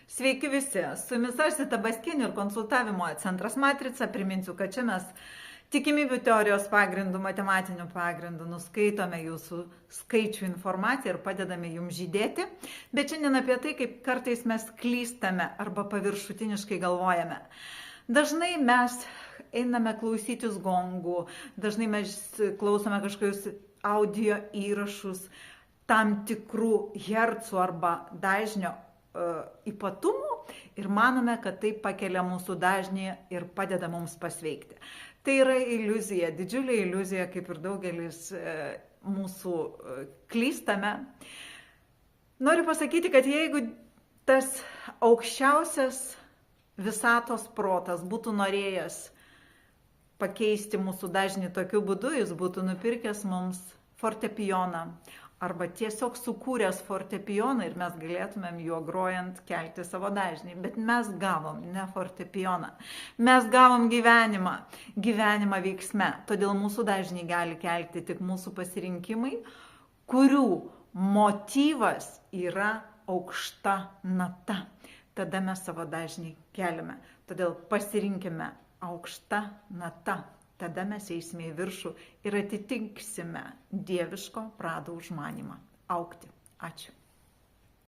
Sveiki visi, su jumis aš Zita Baskienė ir konsultavimo centras Matrica. Priminsiu, kad čia mes tikimybių teorijos pagrindų, matematinių pagrindų nuskaitome jūsų skaičių informaciją ir padedame jums žydėti. Bet šiandien apie tai, kaip kartais mes klystame arba paviršutiniškai galvojame. Dažnai mes einame klausytis gongų, dažnai mes klausome kažkokius audio įrašus tam tikrų hercų arba dažnio ypatumų ir manome, kad tai pakelia mūsų dažnį ir padeda mums pasveikti. Tai yra iliuzija, didžiulė iliuzija, kaip ir daugelis mūsų klystame. Noriu pasakyti, kad jeigu tas aukščiausias visatos protas būtų norėjęs pakeisti mūsų dažnį tokiu būdu, jis būtų nupirkęs mums fortepijoną arba tiesiog sukūręs fortepijoną ir mes galėtumėm juo grojant kelti savo dažnį. Bet mes gavom ne fortepijoną, mes gavom gyvenimą veiksme. Todėl mūsų dažnį gali kelti tik mūsų pasirinkimai, kurių motyvas yra aukšta nata. Tada mes savo dažnį keliame. Todėl pasirinkime aukšta nata. Tada mes eisime į viršų ir atitinksime dieviško prado užmanymą augti. Ačiū.